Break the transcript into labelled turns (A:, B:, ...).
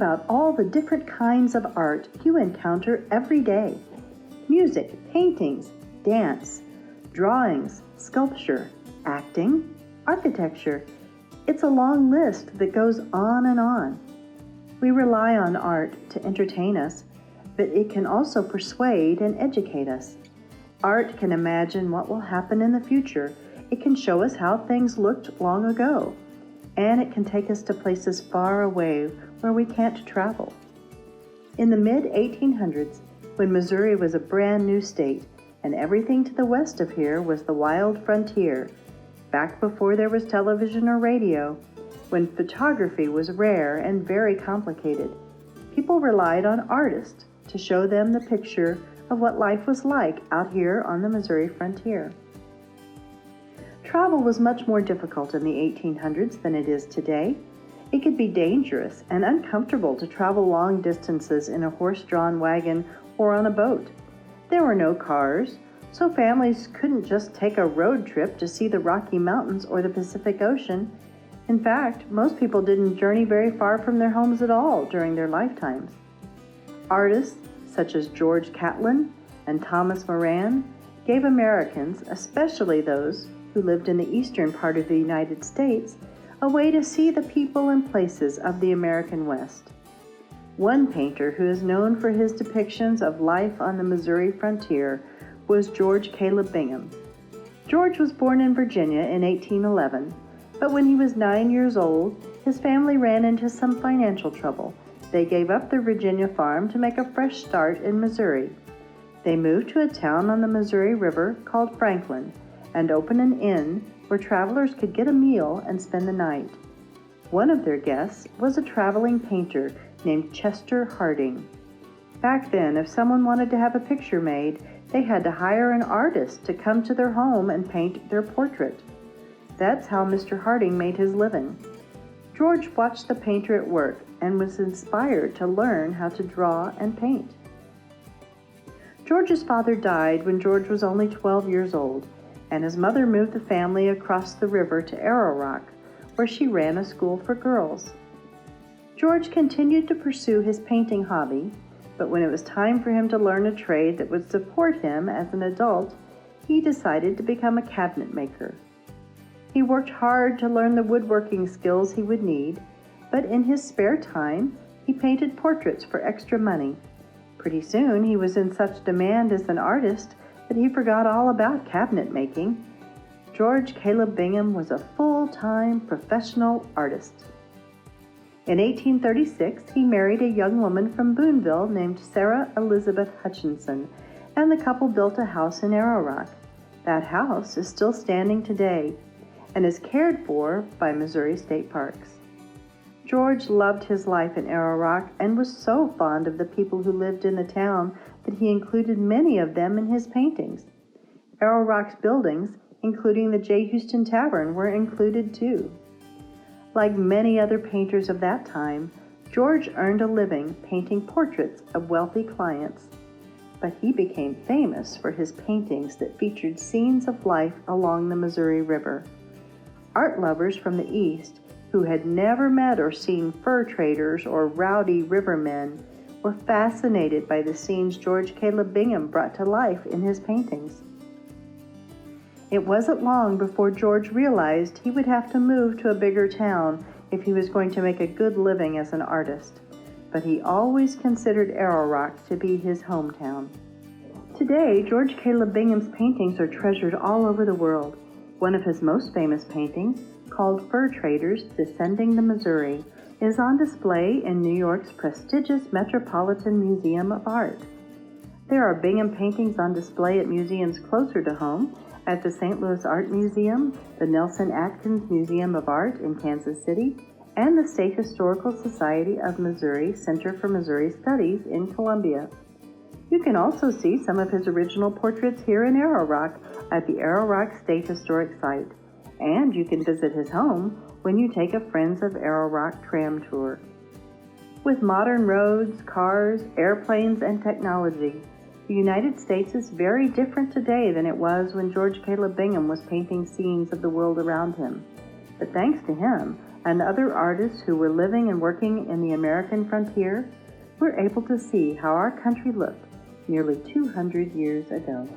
A: about all the different kinds of art you encounter every day. Music, paintings, dance, drawings, sculpture, acting, architecture. It's a long list that goes on and on. We rely on art to entertain us, but it can also persuade and educate us. Art can imagine what will happen in the future. It can show us how things looked long ago, and it can take us to places far away where we can't travel. In the mid-1800s, when Missouri was a brand new state, and everything to the west of here was the wild frontier, back before there was television or radio, when photography was rare and very complicated, people relied on artists to show them the picture of what life was like out here on the Missouri frontier. Travel was much more difficult in the 1800s than it is today. It could be dangerous and uncomfortable to travel long distances in a horse-drawn wagon or on a boat. There were no cars, so families couldn't just take a road trip to see the Rocky Mountains or the Pacific Ocean. In fact, most people didn't journey very far from their homes at all during their lifetimes. Artists such as George Catlin and Thomas Moran gave Americans, especially those who lived in the eastern part of the United States, a way to see the people and places of the American West. One painter who is known for his depictions of life on the Missouri frontier was George Caleb Bingham. George was born in Virginia in 1811, but when he was 9 years old, his family ran into some financial trouble. They gave up their Virginia farm to make a fresh start in Missouri. They moved to a town on the Missouri River called Franklin and opened an inn where travelers could get a meal and spend the night. One of their guests was a traveling painter named Chester Harding. Back then, if someone wanted to have a picture made, they had to hire an artist to come to their home and paint their portrait. That's how Mr. Harding made his living. George watched the painter at work and was inspired to learn how to draw and paint. George's father died when George was only 12 years old, and his mother moved the family across the river to Arrow Rock, where she ran a school for girls. George continued to pursue his painting hobby, but when it was time for him to learn a trade that would support him as an adult, he decided to become a cabinet maker. He worked hard to learn the woodworking skills he would need, but in his spare time, he painted portraits for extra money. Pretty soon, he was in such demand as an artist that he forgot all about cabinet making. George Caleb Bingham was a full-time professional artist. In 1836, he married a young woman from Boonville named Sarah Elizabeth Hutchinson, and the couple built a house in Arrow Rock. That house is still standing today and is cared for by Missouri State Parks. George loved his life in Arrow Rock and was so fond of the people who lived in the town that he included many of them in his paintings. Arrow Rock's buildings, including the J. Houston Tavern, were included too. Like many other painters of that time, George earned a living painting portraits of wealthy clients, but he became famous for his paintings that featured scenes of life along the Missouri River. Art lovers from the East, who had never met or seen fur traders or rowdy rivermen, were fascinated by the scenes George Caleb Bingham brought to life in his paintings. It wasn't long before George realized he would have to move to a bigger town if he was going to make a good living as an artist, but he always considered Arrow Rock to be his hometown. Today, George Caleb Bingham's paintings are treasured all over the world. One of his most famous paintings, called Fur Traders Descending the Missouri, is on display in New York's prestigious Metropolitan Museum of Art. There are Bingham paintings on display at museums closer to home, at the St. Louis Art Museum, the Nelson Atkins Museum of Art in Kansas City, and the State Historical Society of Missouri Center for Missouri Studies in Columbia. You can also see some of his original portraits here in Arrow Rock at the Arrow Rock State Historic Site, and you can visit his home when you take a Friends of Arrow Rock tram tour. With modern roads, cars, airplanes, and technology, the United States is very different today than it was when George Caleb Bingham was painting scenes of the world around him. But thanks to him, and other artists who were living and working in the American frontier, we're able to see how our country looked nearly 200 years ago.